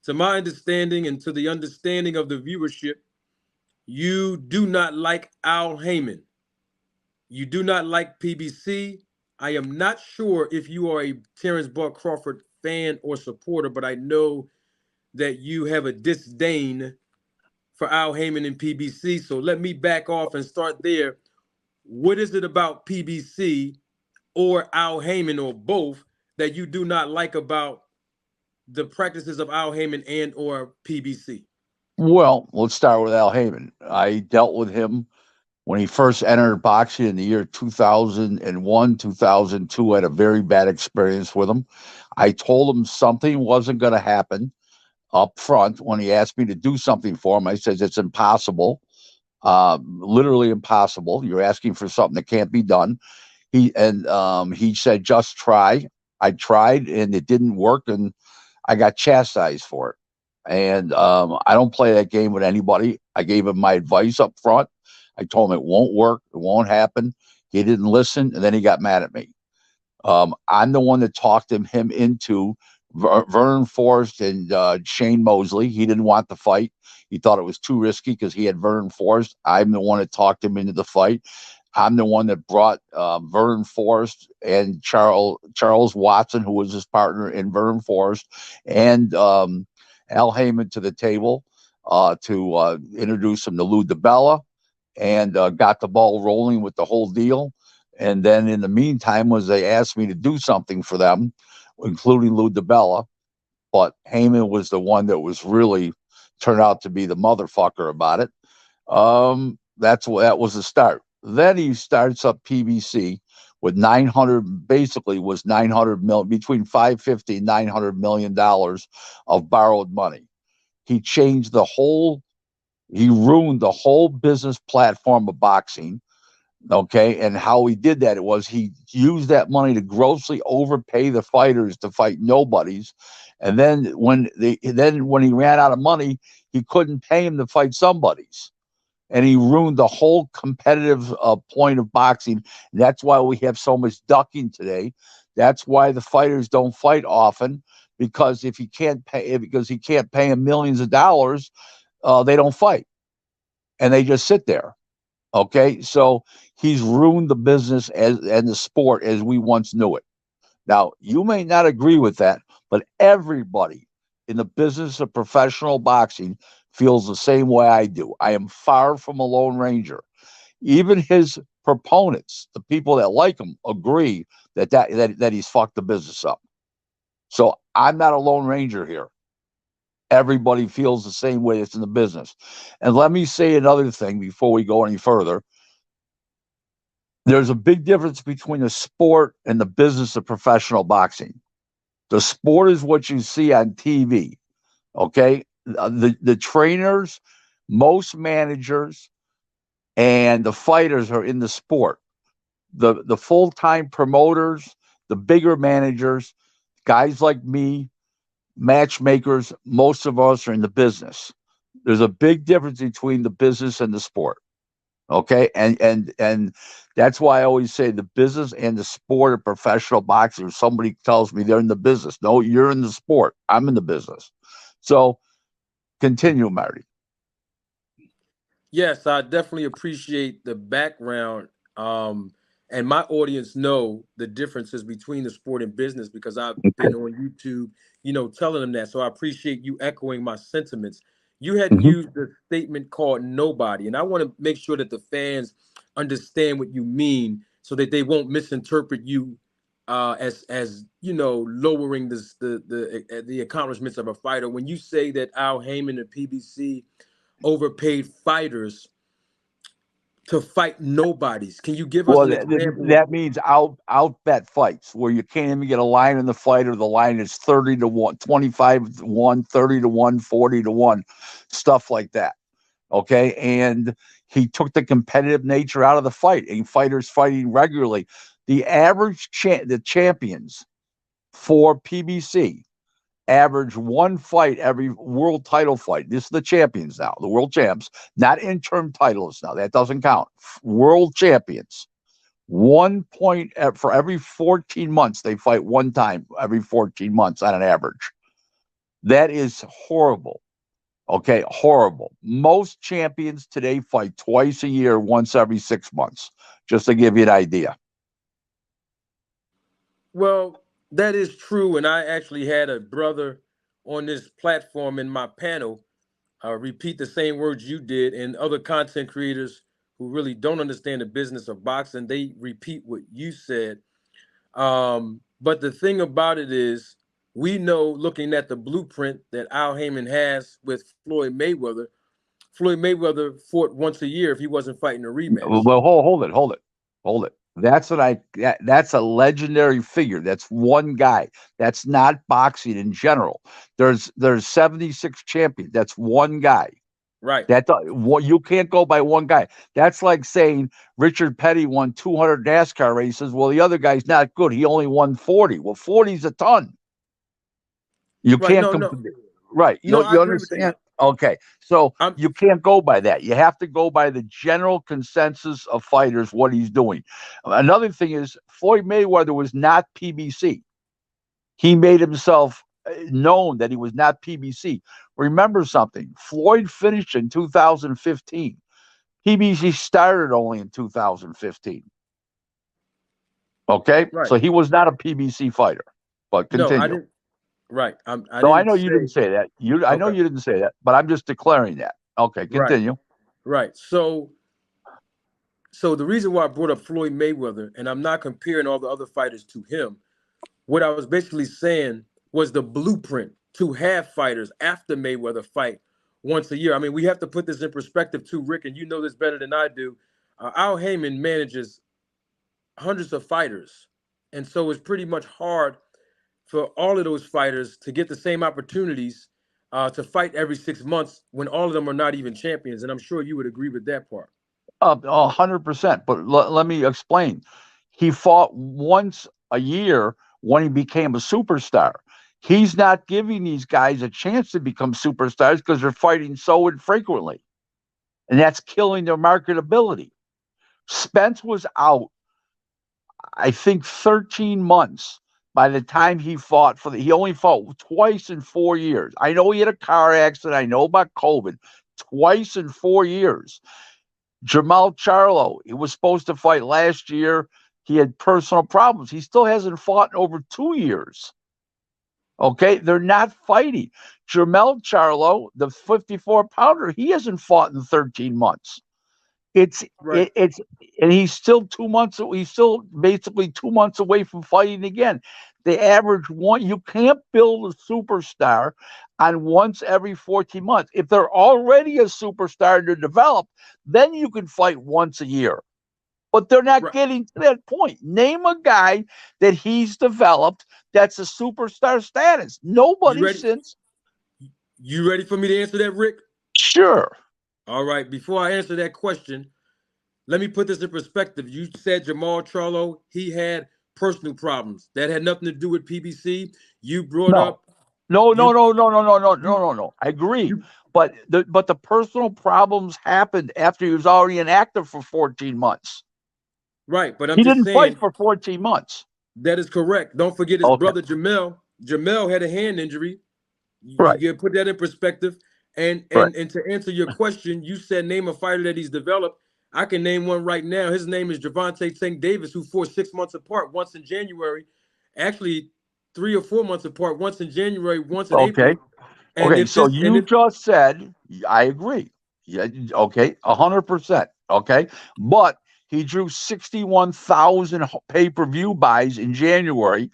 To my understanding and to the understanding of the viewership, you do not like Al Heyman. You do not like PBC. I am not sure if you are a Terrence Buck Crawford fan or supporter, but I know that you have a disdain for Al Heyman and PBC. So let me back off and start there. What is it about PBC or Al Heyman or both that you do not like about the practices of Al Heyman and or PBC? Well, let's start with Al Heyman. I dealt with him when he first entered boxing in the year 2001, 2002. I had a very bad experience with him. I told him something wasn't going to happen up front when he asked me to do something for him. I said, it's impossible, literally impossible. You're asking for something that can't be done. He said, just try. I tried and it didn't work, and I got chastised for it. And I don't play that game with anybody. I gave him my advice up front. I told him it won't work. It won't happen. He didn't listen, and then he got mad at me. I'm the one that talked him into Vernon Forrest and Shane Mosley. He didn't want the fight. He thought it was too risky because he had Vernon Forrest. I'm the one that talked him into the fight. I'm the one that brought Vernon Forrest and Charles Watson, who was his partner in Vernon Forrest, and Al Heyman to the table to introduce him to Lou DiBella, and got the ball rolling with the whole deal. And then in the meantime, was they asked me to do something for them, including Lou DiBella, but Heyman was the one that was really turned out to be the motherfucker about it. That was the start. Then he starts up PBC with 900, basically was 900 million, between 550 and 900 million dollars of borrowed money. He changed he ruined the whole business platform of boxing. Okay, and how he did that, it was he used that money to grossly overpay the fighters to fight nobodies, and then when he ran out of money, he couldn't pay him to fight somebodies, and he ruined the whole competitive point of boxing. And that's why we have so much ducking today. That's why the fighters don't fight often, because because he can't pay them millions of dollars, they don't fight, and they just sit there. Okay, so he's ruined the business and the sport as we once knew it. Now, you may not agree with that, but everybody in the business of professional boxing feels the same way I do. I am far from a lone ranger. Even his proponents, the people that like him, agree that he's fucked the business up. So I'm not a lone ranger here. Everybody feels the same way that's in the business. And let me say another thing before we go any further. There's a big difference between the sport and the business of professional boxing. The sport is what you see on TV. Okay. The trainers, most managers, and the fighters are in the sport. The full-time promoters, the bigger managers, guys like me, matchmakers, most of us are in the business. There's a big difference between the business and the sport. Okay, and that's why I always say the business and the sport of professional boxing. If somebody tells me they're in the business, no, you're in the sport. I'm in the business. So continue, Marty. Yes, I definitely appreciate the background. And my audience know the differences between the sport and business because I've been on YouTube, telling them that. So I appreciate you echoing my sentiments. You had Mhm. used the statement called nobody, and I want to make sure that the fans understand what you mean so that they won't misinterpret you as lowering the accomplishments of a fighter. When you say that Al Heyman and PBC overpaid fighters to fight nobodies. Can you give us Well, an that, example of that means out bet fights where you can't even get a line in the fight, or the line is 30 to 1, 25 to 1, 30 to 1, 40 to 1, stuff like that. Okay, and he took the competitive nature out of the fight, and fighters fighting regularly. The champions for PBC average one fight every world title fight. This is the champions now, the world champs, not interim titles now. That doesn't count. World champions. 1 point for every 14 months. They fight one time every 14 months on an average. That is horrible. Okay, horrible. Most champions today fight twice a year, once every 6 months, just to give you an idea. Well, that is true, and I actually had a brother on this platform in my panel repeat the same words you did, and other content creators who really don't understand the business of boxing, they repeat what you said. But the thing about it is, we know looking at the blueprint that Al Heyman has with Floyd Mayweather fought once a year if he wasn't fighting a rematch. Well, hold it. That's a legendary figure. That's one guy. That's not boxing in general. There's 76 champions. That's one guy. Right. You can't go by one guy. That's like saying Richard Petty won 200 NASCAR races. Well, the other guy's not good. He only won 40. Well, 40's a ton. You Right. can't No, compare. no. Right. No, I You agree with you. understand? Okay. So I'm you can't go by that. You have to go by the general consensus of fighters, what he's doing. Another thing is Floyd Mayweather was not PBC. He made himself known that he was not PBC. Remember something. Floyd finished in 2015. PBC started only in 2015. Okay? right. So he was not a PBC fighter. But No, I continue. didn't. Right. I No, I didn't know you didn't say. say that. I know Okay. you didn't say that, but I'm just declaring that. Okay, Right. continue. Right. So the reason why I brought up Floyd Mayweather, and I'm not comparing all the other fighters to him, what I was basically saying was the blueprint to have fighters after Mayweather fight once a year. I mean, we have to put this in perspective too, Rick, and you know this better than I do. Al Heyman manages hundreds of fighters, and so it's pretty much hard for all of those fighters to get the same opportunities to fight every 6 months when all of them are not even champions. And I'm sure you would agree with that part. 100%. But let me explain. He fought once a year when he became a superstar. He's not giving these guys a chance to become superstars because they're fighting so infrequently, and that's killing their marketability. Spence was out, I think, 13 months by the time he fought he only fought twice in 4 years. I know he had a car accident. I know about COVID. Twice in 4 years. Jamal Charlo, he was supposed to fight last year. He had personal problems. He still hasn't fought in over 2 years. Okay, they're not fighting. Jamal Charlo, the 54-pounder, he hasn't fought in 13 months. It's Right. it's and he's still 2 months. He's still basically 2 months away from fighting again. The average one, you can't build a superstar on once every 14 months. If they're already a superstar to develop, then you can fight once a year. But they're not Right. getting to that point. Name a guy that he's developed that's a superstar status. You Nobody ready? since. You ready for me to answer that, Rick? Sure. All right. Before I answer that question, let me put this in perspective. You said Jamal Charlo, he had personal problems. That had nothing to do with PBC. You brought No. up No, no, you no, no, no, no, no, you no, no, no. I agree. you But the personal problems happened after he was already inactive for 14 months. right, but I'm He just didn't fight saying for 14 months. that is correct. Don't forget his Okay. brother Jamel. Jamel had a hand injury. You Right. can put that in perspective. And Right. and and to answer your question, you said name a fighter that he's developed. I can name one right now. His name is Gervonta Davis, who fought 6 months apart, once in January, actually 3 or 4 months apart, once in January, once in Okay. April. And Okay. if So this and you if just said, I agree. Yeah. Okay. 100%. Okay. But he drew 61,000 pay-per-view buys in January.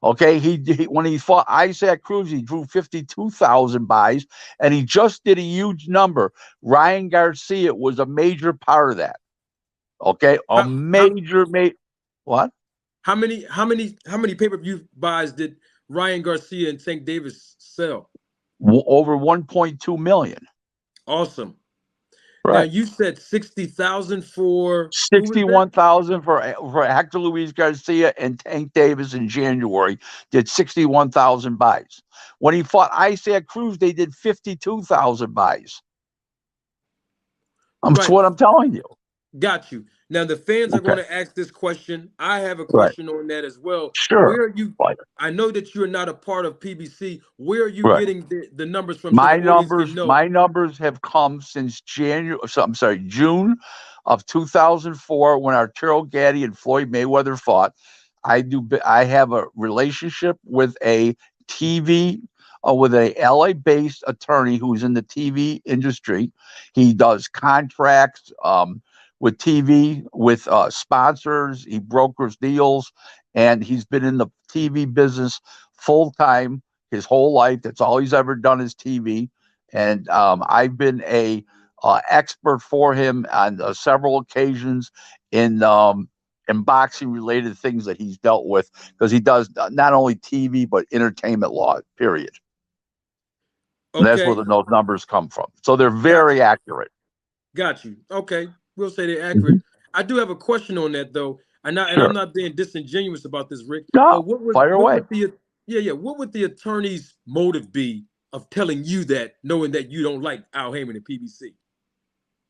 Okay, when he fought Isaac Cruz, he drew 52,000 buys, and he just did a huge number. Ryan Garcia was a major part of that. Okay, a how how what? how many pay-per-view buys did Ryan Garcia and Tank Davis sell? Over 1.2 million. Awesome. Now Right. you said 60,000 for who was that? 61,000 for Hector Luis Garcia, and Tank Davis in January did 61,000 buys. When he fought Isaac Cruz, they did 52,000 buys. That's Right. what I'm telling you. Got you. Now the fans are Okay. going to ask this question. I have a Right. question on that as well. Sure. Where are you? Right. I know that you're not a part of PBC. Where are you Right. getting the numbers from so the audience can know? My numbers have come since I'm sorry, June of 2004 when Arturo Gatti and Floyd Mayweather fought. I have a relationship with a TV with a LA based attorney who's in the TV industry. He does contracts with TV with sponsors. He brokers deals, and he's been in the TV business full time his whole life. That's all he's ever done is TV, and I've been a expert for him on several occasions in boxing related things that he's dealt with because he does not only TV but entertainment law. Period. And that's where Okay, those numbers come from. So they're got very you. accurate. Got you. Okay, we'll say they're Mhm. accurate. I do have a question on that though, and I'm Sure. not being disingenuous about this, Rick. But No, fire what away. would the what would the attorney's motive be of telling you that, knowing that you don't like Al Heyman and PBC?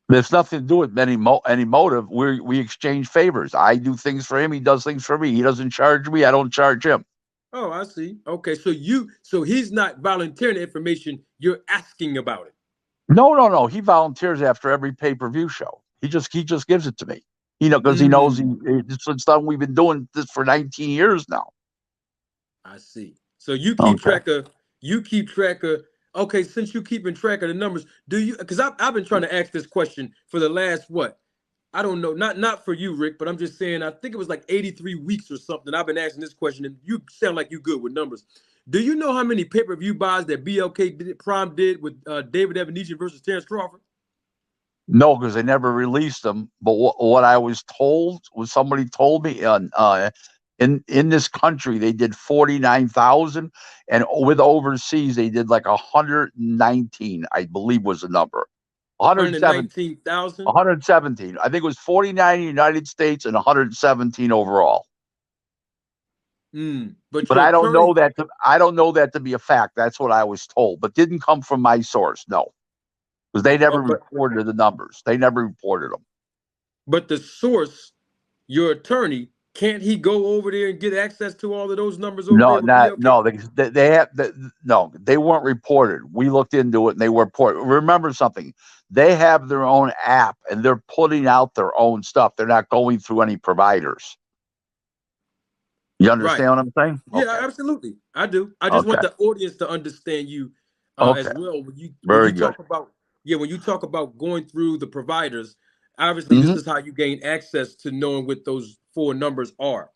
There's nothing to do with any motive. We exchange favors. I do things for him. He does things for me. He doesn't charge me. I don't charge him. Oh, I see. Okay, so he's not volunteering the information. You're asking about it. No, no, no. He volunteers after every pay-per-view show. He just gives it to me. Because he knows Mm, it's done. We've been doing this for 19 years now. I see. So you keep Okay. track of okay, since you keeping track of the numbers, do you because I've been trying to ask this question for the last what? I don't know, not for you, Rick, but I'm just saying I think it was like 83 weeks or something. I've been asking this question, and you sound like you good with numbers. Do you know how many pay-per-view buys that Prime did with David Evanesian versus Terence Crawford? No, because they never released them. But what I was told was somebody told me in this country they did 49,000, and with overseas they did like 119. I believe was the number. 107, 119,000. 117. I think it was 49 in the United States and 117 overall. But But your attorney, I don't know that to be a fact. That's what I was told, but didn't come from my source. No, because they oh, never reported the numbers. They never reported them. but the source, your attorney, can't he go over there and get access to all of those numbers over No, there with not BLK? no. They have no. They weren't reported. We looked into it, and they were reported. Remember something? They have their own app, and they're putting out their own stuff. They're not going through any providers. You Right. understand what I'm saying? Yeah, Okay. absolutely. I do. I just want Okay. the audience to understand you as Okay. well. When Very you good. talk about when you talk about going through the providers, obviously this Hmm. is how you gain access to knowing what those four numbers are.